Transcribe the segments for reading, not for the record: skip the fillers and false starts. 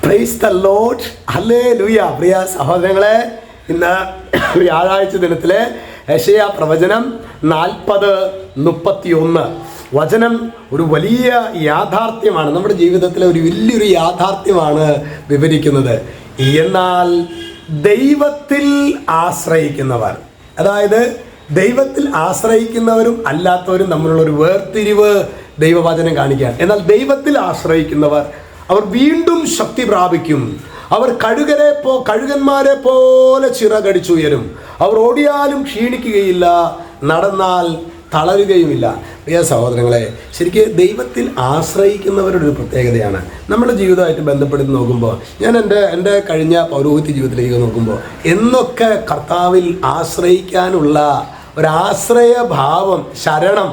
Price the lord, hallelujah. പ്രിയ സഹോദരങ്ങളെ, ഇന്ന് വ്യാഴാഴ്ച ദിനത്തിലെ യെശയ്യാ പ്രവചനം 40:31 വചനം ഒരു വലിയ യാഥാർത്ഥ്യമാണ്, നമ്മുടെ ജീവിതത്തിലെ ഒരു വലിയൊരു യാഥാർത്ഥ്യമാണ് വിവരിക്കുന്നത്. എന്നാൽ ദൈവത്തിൽ ആശ്രയിക്കുന്നവർ, അതായത് ദൈവത്തിൽ ആശ്രയിക്കുന്നവരും അല്ലാത്തവരും തമ്മിലുള്ള ഒരു വേർതിരിവ് ദൈവവചനം കാണിക്കുകയാണ്. എന്നാൽ ദൈവത്തിൽ ആശ്രയിക്കുന്നവർ അവർ വീണ്ടും ശക്തി പ്രാപിക്കും. അവർ കഴുകന്മാരെ പോലെ ചിറകടിച്ചുയരും. അവർ ഓടിയാലും ക്ഷീണിക്കുകയില്ല, നടന്നാൽ തളരുകയുമില്ല. പ്രിയ സഹോദരങ്ങളെ, ശരിക്കും ദൈവത്തിൽ ആശ്രയിക്കുന്നവരുടെ ഒരു പ്രത്യേകതയാണ് നമ്മുടെ ജീവിതമായിട്ട് ബന്ധപ്പെടുത്തി നോക്കുമ്പോൾ. ഞാൻ എൻ്റെ കഴിഞ്ഞ പൗരോഹിത്യ ജീവിതത്തിലേക്ക് നോക്കുമ്പോൾ എന്നൊക്കെ കർത്താവിൽ ആശ്രയിക്കാനുള്ള ഒരാശ്രയ ഭാവം, ശരണം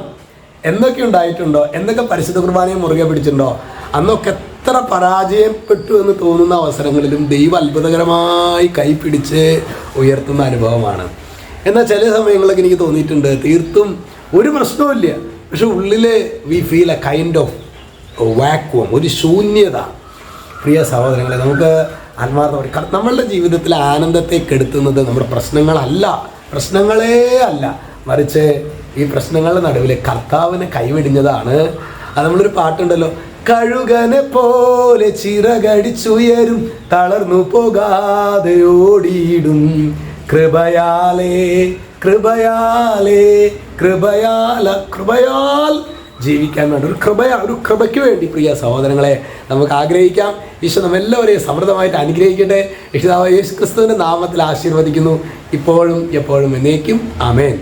എന്നൊക്കെ ഉണ്ടായിട്ടുണ്ടോ, എന്തൊക്കെ പരിശുദ്ധ കുർബാനയെ മുറുകെ പിടിച്ചിട്ടുണ്ടോ, അന്നൊക്കെ എത്ര പരാജയപ്പെട്ടു എന്ന് തോന്നുന്ന അവസരങ്ങളിലും ദൈവം അത്ഭുതകരമായി കൈപിടിച്ച് ഉയർത്തുന്ന അനുഭവമാണ്. എന്നാൽ ചില സമയങ്ങളൊക്കെ എനിക്ക് തോന്നിയിട്ടുണ്ട് തീർത്തും ഒരു പ്രശ്നവുമില്ല, പക്ഷെ ഉള്ളിൽ we feel A kind of vacuum, ഒരു ശൂന്യത. പ്രിയ സഹോദരങ്ങളെ, നമുക്ക് ആത്മാർത്ഥമായി നമ്മളുടെ ജീവിതത്തിലെ ആനന്ദത്തെ കെടുത്തുന്നത് നമ്മുടെ പ്രശ്നങ്ങളേ അല്ല, മറിച്ച് ഈ പ്രശ്നങ്ങളുടെ നടുവിൽ കർത്താവിനെ കൈവെടിഞ്ഞതാണ്. അത് നമ്മളൊരു പാട്ടുണ്ടല്ലോ, കഴുകനെ പോലെ ചിറകടിച്ചുയരും, തളർന്നു പോകാതെ ഓടിയിടും, കൃപയാലേ കൃപയാലേ കൃപയാൽ ജീവിക്കാൻ വേണ്ടി ഒരു കൃപയ്ക്ക് വേണ്ടി പ്രിയ സഹോദരങ്ങളെ നമുക്ക് ആഗ്രഹിക്കാം. ഈശോ നമ്മെല്ലാവരെയും സമൃദ്ധമായിട്ട് അനുഗ്രഹിക്കട്ടെ. യേശു ക്രിസ്തുവിൻ്റെ നാമത്തിൽ ആശീർവദിക്കുന്നു, ഇപ്പോഴും എപ്പോഴും എന്നേക്കും. ആമേൻ.